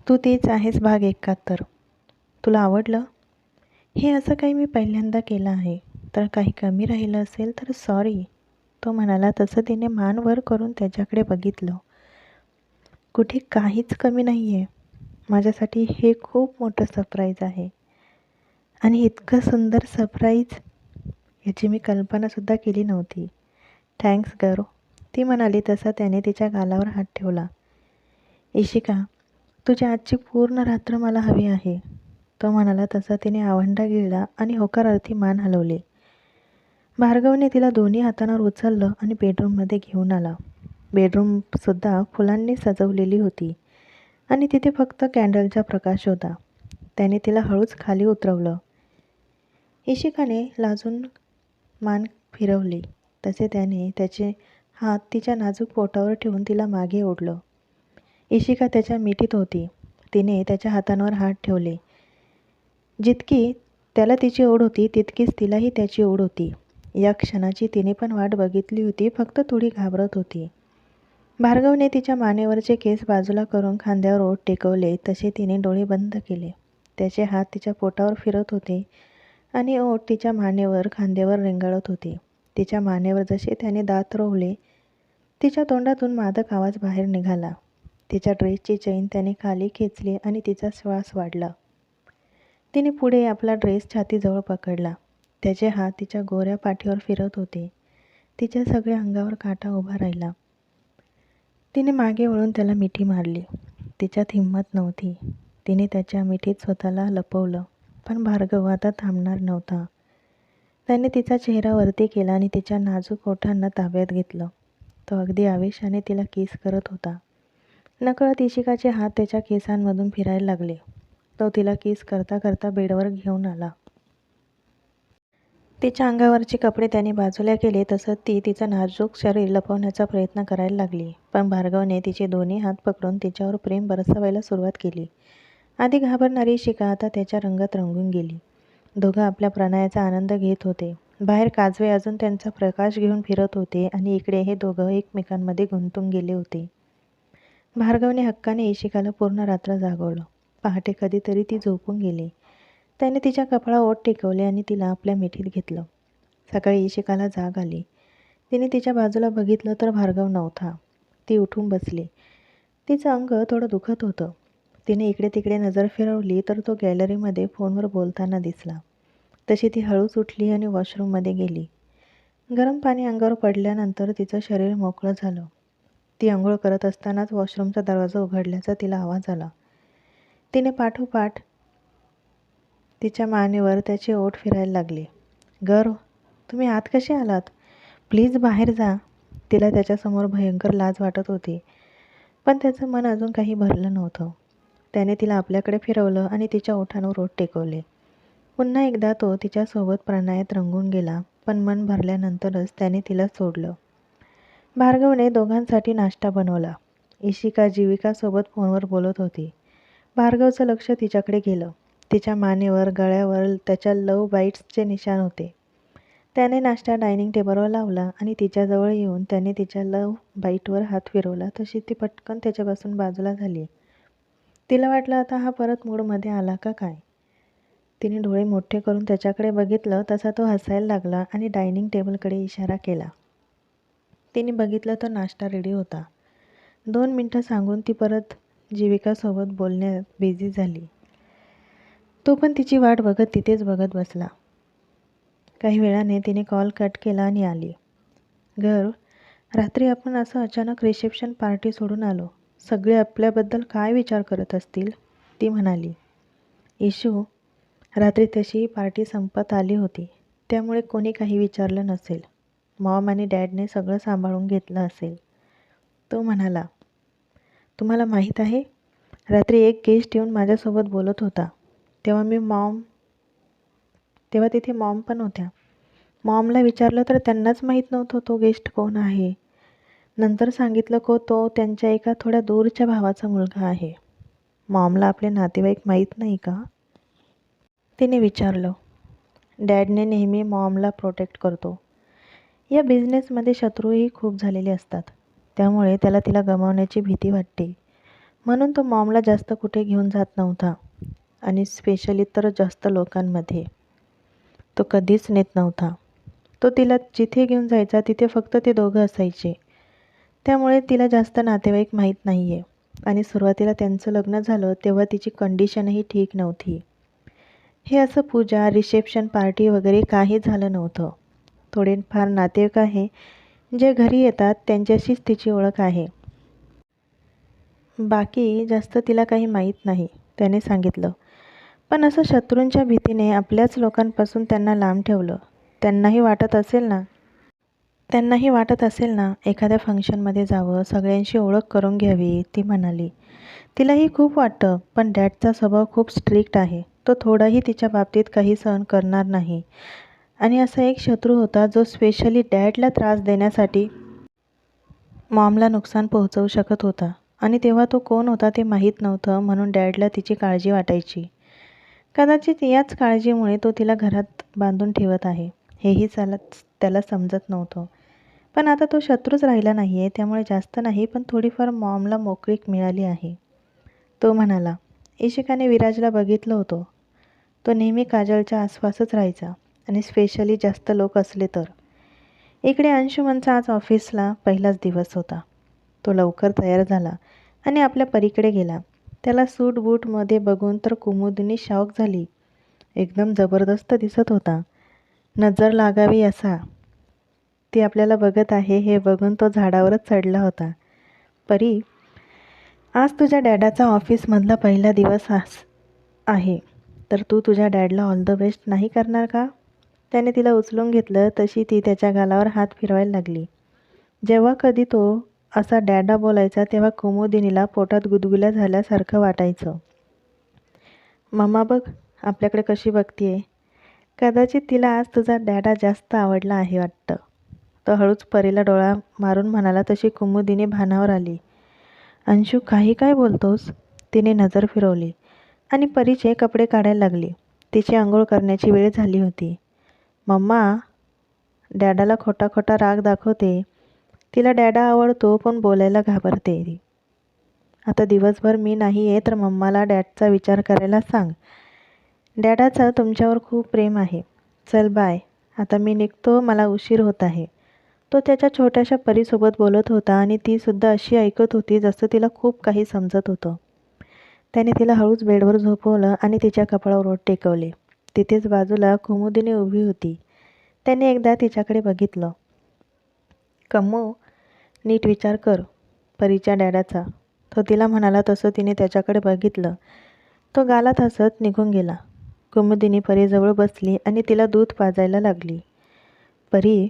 तू तीच आहेस भाग 71. तुला आवडलं? हे असं काही मी पहिल्यांदा केलं आहे. तर काही कमी राहिलं असेल तर सॉरी. तो म्हणाला तसं तिने मान वर करून त्याच्याकडे बघितलं. कुठे काहीच कमी नाही आहे. माझ्यासाठी हे खूप मोठं सरप्राईज आहे. आणि इतकं सुंदर सरप्राईज याची मी कल्पनासुद्धा केली नव्हती. थँक्स गौरव, ती म्हणाली तसा त्याने तिच्या गालावर हात ठेवला. इशिका, तुझ्या आजची पूर्ण रात्र मला हवी आहे. तो म्हणाला तसा तिने आवंढा गिळला आणि होकारार्थी मान हलवले. भार्गवने तिला दोन्ही हातांवर उचललं आणि बेडरूममध्ये घेऊन आला. बेडरूमसुद्धा फुलांनी सजवलेली होती आणि तिथे फक्त कॅन्डलचा प्रकाश होता. त्याने तिला हळूच खाली उतरवलं. इशिकाने लाजून मान फिरवली तसे त्याने त्याचे हात तिच्या नाजूक पोटावर ठेवून तिला मागे ओढलं. इशिका त्याच्या मिठीत होती. तिने त्याच्या हातांवर हात ठेवले. जितकी त्याला तिची ओढ होती तितकीच तिलाही त्याची ओढ होती. या क्षणाची तिने पण वाट बघितली होती, फक्त थोडी घाबरत होती. भार्गवने तिच्या मानेवरचे केस बाजूला करून खांद्यावर ओठ टेकवले तसे तिने डोळे बंद केले. त्याचे हात तिच्या पोटावर फिरत होते आणि ओठ तिच्या मानेवर खांद्यावर रेंगाळत होते. तिच्या मानेवर जसे त्याने दात रोवले, तिच्या तोंडातून मादक आवाज बाहेर निघाला. तिच्या ड्रेसची चैन त्याने खाली खेचली आणि तिचा श्वास वाढला. तिने पुढे आपला ड्रेस छातीजवळ पकडला. त्याचे हात तिच्या गोऱ्या पाठीवर फिरत होते. तिच्या सगळ्या अंगावर काटा उभा राहिला. तिने मागे वळून त्याला मिठी मारली. तिच्यात हिंमत नव्हती. तिने त्याच्या मिठीत स्वतःला लपवलं. पण भार्गव आता थांबणार नव्हता. त्याने तिचा चेहरा वरती केला आणि तिच्या नाजूक ओठांना ताब्यात घेतलं. तो अगदी आवेशाने तिला किस करत होता. नकळत इशिकाचे हात त्याच्या केसांमधून फिरायला लागले. तो तिला किस करता करता बेडवर घेऊन आला. तिच्या अंगावरचे कपडे त्याने बाजूला केले तसं ती तिचं नाजूक शरीर लपवण्याचा प्रयत्न करायला लागली. पण भार्गवने तिचे दोन्ही हात पकडून तिच्यावर प्रेम बरसवायला सुरुवात केली. आधी घाबरणारी इशिका आता त्याच्या रंगात रंगून गेली. दोघं आपल्या प्रणयाचा आनंद घेत होते. बाहेर काजवे अजून त्यांचा प्रकाश घेऊन फिरत होते आणि इकडे हे दोघं एकमेकांमध्ये गुंतून गेले होते. भार्गवने हक्काने इशिकाला पूर्ण रात्र जागवलं. पहाटे कधीतरी ती झोपून गेली. त्याने तिच्या कपाळावर ओठ टेकवले आणि तिला आपल्या मिठीत घेतलं. सकाळी इशिकाला जाग आली. तिने तिच्या बाजूला बघितलं तर भार्गव नव्हता. ती उठून बसली. तिचं अंग थोडं दुखत होतं. तिने इकडे तिकडे नजर फिरवली तर तो गॅलरीमध्ये फोनवर बोलताना दिसला. तशी ती हळूच उठली आणि वॉशरूममध्ये गेली. गरम पाणी अंगावर पडल्यानंतर तिचं शरीर मोकळं झालं. ती आंघोळ करत असतानाच वॉशरूमचा दरवाजा उघडल्याचा तिला आवाज आला. तिने पाठोपाठ तिच्या मानेवर त्याचे ओठ फिरायला लागले. गौरव, तुम्ही आत कसे आलात? प्लीज बाहेर जा. तिला त्याच्यासमोर भयंकर लाज वाटत होती. पण त्याचं मन अजून काही भरलं नव्हतं. त्याने तिला आपल्याकडे फिरवलं आणि तिच्या ओठांवर ओठ टेकवले. पुन्हा एकदा तो तिच्यासोबत प्रणयात रंगून गेला. पण मन भरल्यानंतरच त्याने तिला सोडलं. भार्गवने दोघांसाठी नाश्ता बनवला. इशिका जीविकासोबत फोनवर बोलत होती. भार्गवचं लक्ष तिच्याकडे गेलं. तिच्या मानेवर, गळ्यावर त्याच्या लव्ह बाईट्सचे निशाण होते. त्याने नाश्ता डायनिंग टेबलवर लावला आणि तिच्याजवळ येऊन त्याने तिच्या लव्ह बाईटवर हात फिरवला तशी ती पटकन त्याच्यापासून बाजूला झाली. तिला वाटलं आता हा परत मूडमध्ये आला का काय. तिने डोळे मोठे करून त्याच्याकडे बघितलं तसा तो हसायला लागला आणि डायनिंग टेबलकडे इशारा केला. तिने बघितलं तर नाश्ता रेडी होता. 2 मिनटं सांगून ती परत जीविकासोबत बोलण्यात बिझी झाली. तो पण तिची वाट बघत तिथेच बघत बसला. काही वेळाने तिने कॉल कट केला आणि आली. गौरव, रात्री आपण असं अचानक रिसेप्शन पार्टी सोडून आलो. सगळे आपल्याबद्दल काय विचार करत असतील, ती म्हणाली. इशू, रात्री तशी पार्टी संपत आली होती. त्यामुळे कोणी काही विचारलं नसेल. मॉम आणि डॅडने सगळं सांभाळून घेतलं असेल. तो म्हणाला. तुम्हाला माहीत आहे, रात्री एक गेस्ट येऊन माझ्यासोबत बोलत होता. तेव्हा तिथे मॉम पण होत्या. मॉमला विचारलं तर त्यांनाच माहीत नव्हतं तो गेस्ट कोण आहे. नंतर सांगितलं को तो त्यांच्या एका थोड्या दूरच्या भावाचा मुलगा आहे. मॉमला आपले नातेवाईक माहीत नाही का? तिने विचारलं. डॅडने नेहमी मॉमला प्रोटेक्ट करतो. या बिझनेसमध्ये शत्रूही खूप झालेले असतात. त्यामुळे त्याला तिला गमावण्याची भीती वाटते. म्हणून तो मॉमला जास्त कुठे घेऊन जात नव्हता आणि स्पेशली तर जास्त लोकांमध्ये तो कधीच नेत नव्हता. तो तिला जिथे घेऊन जायचा तिथे फक्त ते दोघं असायचे. त्यामुळे तिला जास्त नातेवाईक माहीत नाही आहे. आणि सुरुवातीला त्यांचं लग्न झालं तेव्हा तिची कंडिशनही ठीक नव्हती. हे असं पूजा, रिसेप्शन, पार्टी वगैरे काही झालं नव्हतं. थोडेफार नातेवाईक आहे जे घरी येतात त्यांच्याशीच तिची ओळख आहे. बाकी जास्त तिला काही माहीत नाही, त्याने सांगितलं. पण असं शत्रूंच्या भीतीने आपल्याच लोकांपासून त्यांना लांब ठेवलं. त्यांनाही वाटत असेल ना एखाद्या फंक्शनमध्ये जावं, सगळ्यांशी ओळख करून घ्यावी, ती म्हणाली. तिलाही खूप वाटतं, पण डॅडचा स्वभाव खूप स्ट्रिक्ट आहे. तो थोडाही तिच्या बाबतीत काही सहन करणार नाही. आणि असा एक शत्रू होता जो स्पेशली डॅडला त्रास देण्यासाठी मॉमला नुकसान पोहोचवू शकत होता. आणि तेव्हा तो कोण होता ते माहीत नव्हतं, म्हणून डॅडला तिची काळजी वाटायची. कदाचित याच काळजीमुळे तो तिला घरात बांधून ठेवत आहे, हेही त्याला समजत नव्हतं. पण आता तो शत्रूच राहिला नाही आहे, त्यामुळे जास्त नाही पण थोडीफार मॉमला मोकळीक मिळाली आहे. तो म्हणाला. इशिकाने विराजला बघितलं होतं. तो नेहमी काजलच्या आसपासच राहायचा आणि स्पेशली जास्त लोक असले तर. इकडे अंशुमनचा आज ऑफिसला पहिलाच दिवस होता. तो लवकर तयार झाला आणि आपल्या परीकडे गेला. त्याला सूट बूटमध्ये बघून तर कुमुदिनी शॉक झाली. एकदम जबरदस्त दिसत होता. नजर लागावी असा. ती आपल्याला बघत आहे हे बघून तो झाडावरच चढला होता. परी, आज तुझ्या डॅडाचा ऑफिसमधला पहिला दिवस आहे, तर तू तुझ्या डॅडला ऑल द बेस्ट नाही करणार का? त्याने तिला उचलून घेतलं तशी ती त्याच्या गालावर हात फिरवायला लागली. जेव्हा कधी तो असा डॅडा बोलायचा तेव्हा कुमुदिनीला पोटात गुदगुल्या झाल्यासारखं वाटायचं. मम्मा बघ आपल्याकडे कशी बघतीये. कदाचित तिला आज तुझा डॅडा जास्त आवडला आहे वाटतं. तो हळूच परीला डोळा मारून म्हणाला तशी कुमुदिनी भानावर आली. अंशू काही काय बोलतोस? तिने नजर फिरवली आणि परीचे कपडे काढायला लागली. तिची आंघोळ करण्याची वेळ झाली होती. मम्मा, डॅडाला खोटा खोटा राग दाखवते. तिला डॅडा आवडतो पण बोलायला घाबरते. आता दिवसभर मी नाही आहे तर मम्माला डॅडचा विचार करायला सांग. डॅडाचं तुमच्यावर खूप प्रेम आहे. चल बाय, आता मी निघतो, मला उशीर होत आहे. तो त्याच्या छोट्याशा परीसोबत बोलत होता आणि तीसुद्धा अशी ऐकत होती जसं तिला खूप काही समजत होतं. त्याने तिला हळूच बेडवर झोपवलं आणि तिच्या कपाळावर ओठ टेकवले. तिथेच बाजूला कुमुदिनी उभी होती. त्याने एकदा तिच्याकडे बघितलं. कम्मू, नीट विचार कर परीच्या डॅडाचा, तो तिला म्हणाला तसं तिने त्याच्याकडे बघितलं. तो गालात हसत निघून गेला. कुमुदिनी परीजवळ बसली आणि तिला दूध पाजायला लागली. परी,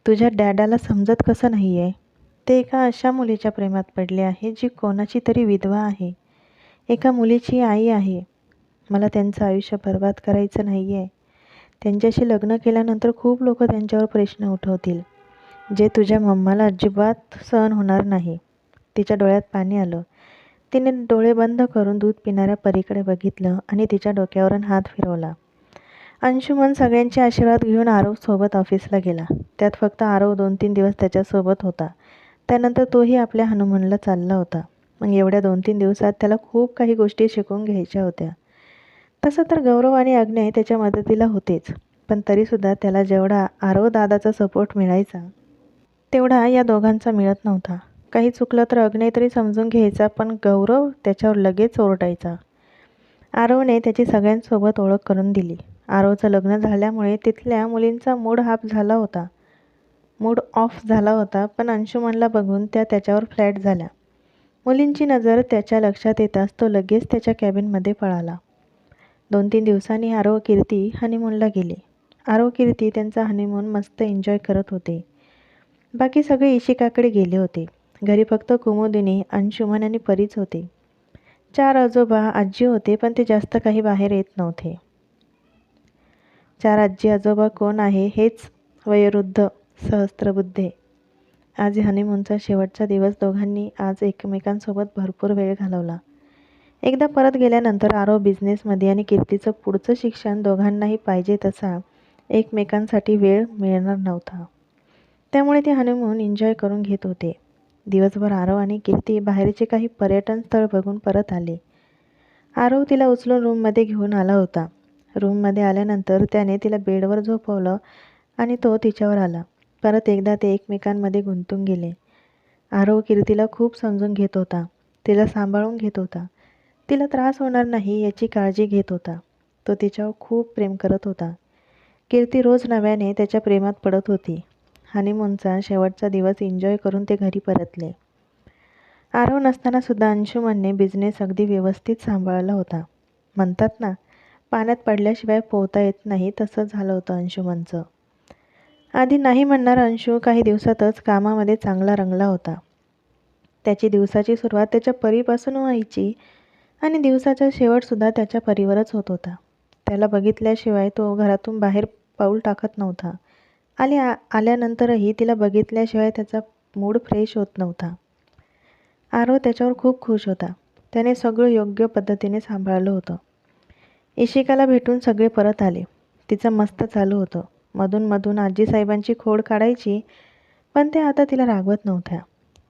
तुझ्या डॅडाला समजत कसं नाही आहे? ते एका अशा मुलीच्या प्रेमात पडले आहे जी कोणाची तरी विधवा आहे, एका मुलीची आई आहे. मला त्यांचं आयुष्य बर्बाद करायचं नाही आहे. त्यांच्याशी लग्न केल्यानंतर खूप लोक त्यांच्यावर प्रश्न उठवतील, जे तुझ्या मम्माला अजिबात सहन होणार नाही. तिच्या डोळ्यात पाणी आलं. तिने डोळे बंद करून दूध पिणाऱ्या परीकडे बघितलं आणि तिच्या डोक्यावरून हात फिरवला. अंशुमन सगळ्यांचे आशीर्वाद घेऊन आरवसोबत ऑफिसला गेला. त्यात फक्त आरव 2-3 दिवस त्याच्यासोबत होता. त्यानंतर तोही आपल्या हनुमूनला चालला होता. मग एवढ्या 2-3 दिवसात त्याला खूप काही गोष्टी शिकून घ्यायच्या होत्या. तसं तर गौरव आणि अग्नेय त्याच्या मदतीला होतेच, पण तरीसुद्धा त्याला जेवढा आरव दादाचा सपोर्ट मिळायचा तेवढा या दोघांचा मिळत नव्हता. काही चुकलं तर अग्नेय तरी समजून घ्यायचा, पण गौरव त्याच्यावर लगेच ओरडायचा. आरवने त्याची सगळ्यांसोबत ओळख करून दिली. आरवचं लग्न झाल्यामुळे तिथल्या मुलींचा मूड ऑफ झाला होता, पण अंशुमनला बघून त्या त्याच्यावर फ्लॅट झाल्या. मुलींची नजर त्याच्या लक्षात येताच तो लगेच त्याच्या कॅबिनमध्ये पळाला. 2-3 दिवसांनी आरव कीर्ती हनीमूनला गेले. आरव कीर्ती त्यांचा हनीमून मस्त एन्जॉय करत होते. बाकी सगळे इशिकाकडे गेले होते. घरी फक्त कुमुदिनी, अंशुमन आणि परीच होते. 4 आजोबा आजी होते, पण ते जास्त काही बाहेर येत नव्हते. 4 आजी आजोबा कोण आहे हेच वयोवृद्ध सहस्त्रबुद्धे. आज हनीमूनचा शेवटचा दिवस. दोघांनी आज एकमेकांसोबत भरपूर वेळ घालवला. एकदा परत गेल्यानंतर आरव बिझनेसमध्ये आणि कीर्तीचं पुढचं शिक्षण दोघांनाही पाहिजे तसा एकमेकांसाठी वेळ मिळणार नव्हता. त्यामुळे ते हनीमून एन्जॉय करून घेत होते. दिवसभर आरव आणि कीर्ती बाहेरचे काही पर्यटन स्थळ बघून परत आले. आरव तिला उचलून रूममध्ये घेऊन आला होता. रूममध्ये आल्यानंतर त्याने तिला बेडवर झोपवलं आणि तो तिच्यावर आला. परत एकदा ते एकमेकांमध्ये गुंतून गेले. आरव कीर्तीला खूप समजून घेत होता. तिला सांभाळून घेत होता. तिला त्रास होणार नाही याची काळजी घेत होता. तो तिच्यावर खूप प्रेम करत होता. कीर्ती रोज नव्याने त्याच्या प्रेमात पडत होती. हनीमूनचा शेवटचा दिवस एन्जॉय करून ते घरी परतले. आरव नसताना सुद्धा अंशुमनने बिझनेस अगदी व्यवस्थित सांभाळला होता. म्हणतात ना, पाण्यात पडल्याशिवाय पोहता येत नाही, तसं झालं होतं अंशुमनचं. आधी नाही म्हणणारा अंशू काही दिवसातच कामामध्ये चांगला रंगला होता. त्याची दिवसाची सुरुवात त्याच्या परीपासून व्हायची आणि दिवसाचा शेवटसुद्धा त्याच्या परीवरच होत होता. त्याला बघितल्याशिवाय तो घरातून बाहेर पाऊल टाकत नव्हता. आल्यानंतरही तिला बघितल्याशिवाय त्याचा मूड फ्रेश होत नव्हता. आरव त्याच्यावर खूप खुश होता. त्याने सगळं योग्य पद्धतीने सांभाळलं होतं. इशिकाला भेटून सगळे परत आले. तिचं मस्त चालू होतं. मधून आजीसाहेबांची खोड काढायची, पण ते आता तिला रागवत नव्हत्या.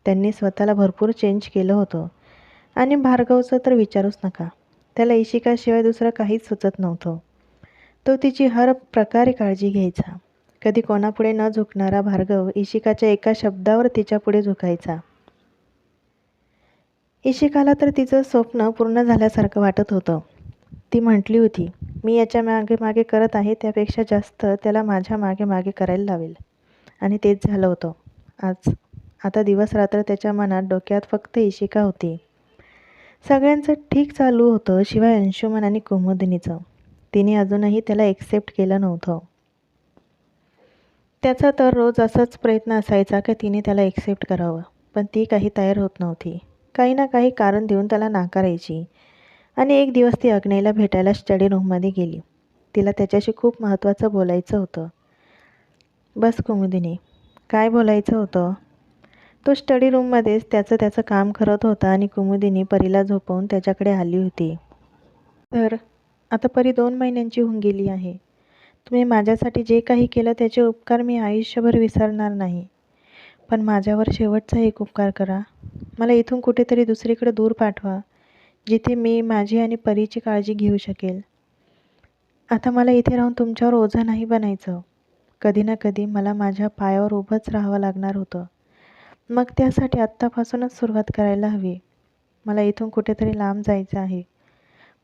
त्यांनी स्वतःला भरपूर चेंज केलं होतं. आणि भार्गवचं तर विचारूच नका. त्याला इशिकाशिवाय दुसरं काहीच सुचत नव्हतं. तो तिची हर प्रकारे काळजी घ्यायचा. कधी कोणापुढे न झुकणारा भार्गव इशिकाच्या एका शब्दावर तिच्यापुढे झुकायचा. इशिकाला तर तिचं स्वप्न पूर्ण झाल्यासारखं वाटत होतं. ती म्हटली होती, मी याच्या मागे मागे करत आहे त्यापेक्षा जास्त त्याला माझ्या मागे मागे करायला लावेल. आणि तेच झालं होतं. आता दिवस रात्र त्याच्या मनात डोक्यात फक्त इशिका होती. सगळ्यांचं ठीक चालू होतं शिवाय अंशुमन आणि कुमुदिनीचं. तिने अजूनही त्याला एक्सेप्ट केलं नव्हतं. त्याचा तर रोज असाच प्रयत्न असायचा की तिने त्याला एक्सेप्ट करावं, पण ती काही तयार होत नव्हती. काही ना काही कारण देऊन त्याला नाकारायची. आणि एक दिवस ती अग्नेयला भेटायला स्टडी रूममध्ये गेली. तिला त्याच्याशी खूप महत्त्वाचं बोलायचं होतं. बस कुमुदिनी, काय बोलायचं होतं? तो स्टडी रूममध्येच त्याचं काम करत होता आणि कुमुदिनी परीला झोपवून त्याच्याकडे आली होती. तर आता परी 2 महिन्यांची होऊन गेली आहे. तुम्ही माझ्यासाठी जे काही केलं त्याचे उपकार मी आयुष्यभर विसरणार नाही. पण माझ्यावर शेवटचा एक उपकार करा. मला इथून कुठेतरी दुसरीकडे दूर पाठवा, जिथे मी माझी आणि परीची काळजी घेऊ शकेल. आता मला इथे राहून तुमच्यावर ओझं नाही बनायचं. कधी ना कधी मला माझ्या पायावर उभंच राहावं लागणार होतं. मग त्यासाठी आत्तापासूनच सुरुवात करायला हवी. मला इथून कुठेतरी लांब जायचं आहे.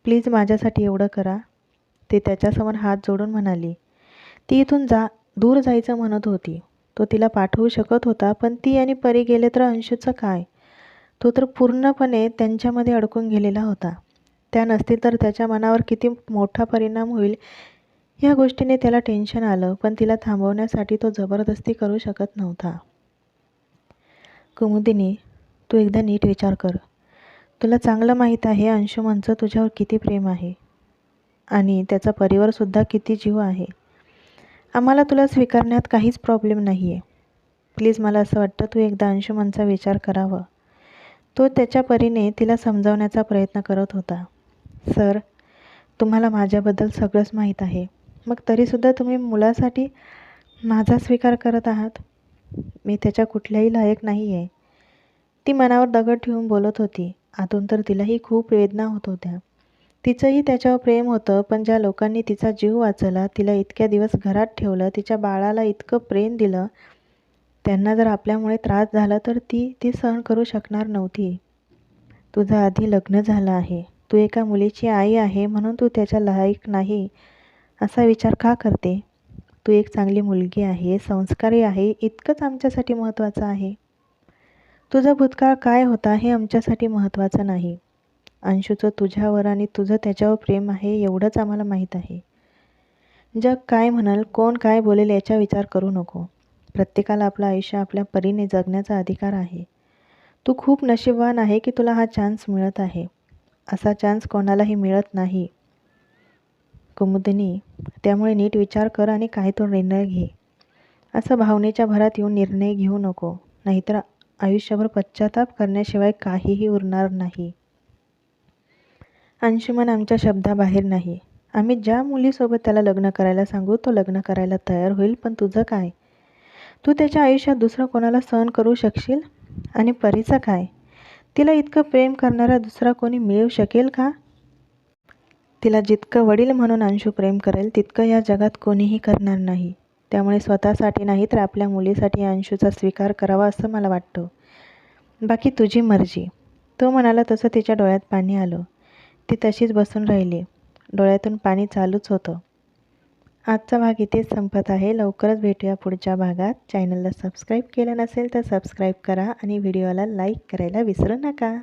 प्लीज माझ्यासाठी एवढं करा. ती त्याच्यासमोर हात जोडून म्हणाली. ती इथून दूर जायचं म्हणत होती. तो तिला पाठवू शकत होता, पण ती आणि परी गेले तर अंशूचं काय? तो तर पूर्णपणे त्यांच्यामध्ये अडकून गेलेला होता. त्या नसतील तर त्याच्या मनावर किती मोठा परिणाम होईल या गोष्टीने त्याला टेन्शन आलं, पण तिला थांबवण्यासाठी तो जबरदस्ती करू शकत नव्हता. कुमुदिनी, तू एकदा नीट विचार कर. तुला चांगलं माहीत आहे अंशुमनचं तुझ्यावर किती प्रेम आहे आणि त्याचा परीवरसुद्धा किती जीव आहे. आम्हाला तुला स्वीकारण्यात काहीच प्रॉब्लेम नाही आहे. प्लीज मला असं वाटतं तू एकदा अंशुमनचा विचार करावा. तो त्याच्या परीने तिला समजावण्याचा प्रयत्न करत होता. सर, तुम्हाला माझ्याबद्दल सगळंच माहीत आहे. मग तरीसुद्धा तुम्ही मुलासाठी माझा स्वीकार करत आहात. मी त्याच्या कुठल्याही लायक नाही आहे. ती मनावर दगड ठेवून बोलत होती. आतून तर तिलाही खूप वेदना होत होत्या. तिचंही त्याच्यावर प्रेम होतं, पण ज्या लोकांनी तिचा जीव वाचवला, तिला इतक्या दिवस घरात ठेवलं, तिच्या बाळाला इतकं प्रेम दिलं, त्यांना जर आपल्यामुळे त्रास झाला तर ती सहन करू शकणार नव्हती. तुझं आधी लग्न झालं आहे. तू एका मुलीची आई आहे म्हणून तू त्याच्या लायक नाही असा विचार का करते? तू एक चांगली मुलगी आहे, संस्कारी आहे, इतकंच आमच्यासाठी महत्त्वाचं आहे. तुझा भूतकाळ काय होता हे आमच्यासाठी महत्त्वाचं नाही. अंशूचं तुझ्यावर आणि तुझं त्याच्यावर प्रेम आहे एवढंच आम्हाला माहीत आहे. जग काय म्हणाल, कोण काय बोलेल याचा विचार करू नको. प्रत्येकाला आपलं आयुष्य आपल्या परीने जगण्याचा अधिकार आहे. तू खूप नशीबवान आहे की तुला हा चान्स मिळत आहे. असा चान्स कोणालाही मिळत नाही. कुमुदिनी, त्यामुळे नीट विचार कर आणि काही तो निर्णय घे. असं भावनेच्या भरात येऊन निर्णय घेऊ नको, नाहीतर आयुष्यभर पश्चाताप करण्याशिवाय काहीही उरणार नाही. अंशुमन आमच्या शब्दाबाहेर नाही. आम्ही ज्या मुलीसोबत त्याला लग्न करायला सांगू तो लग्न करायला तयार होईल, पण तुझं काय? तू त्याच्या आयुष्यात दुसरं कोणाला सहन करू शकशील? आणि परीचं काय? तिला इतकं प्रेम करणारा दुसरा कोणी मिळू शकेल का? तिला जितकं वडील म्हणून अंशू प्रेम करेल तितकं या जगात कोणीही करणार नाही. त्यामुळे स्वतःसाठी नाही तर आपल्या मुलीसाठी अंशूचा स्वीकार करावा असं मला वाटतं. बाकी तुझी मर्जी. तो म्हणाला तसं तिच्या डोळ्यात पाणी आलं. ती तशीच बसून राहिली. डोळ्यातून पाणी चालूच होतं. आजचा भाग इथेच संपत आहे. लवकरच भेटूया पुढच्या भागात. चॅनलला सबस्क्राईब केलं नसेल तर सबस्क्राईब करा आणि व्हिडिओला लाईक करायला विसरू नका.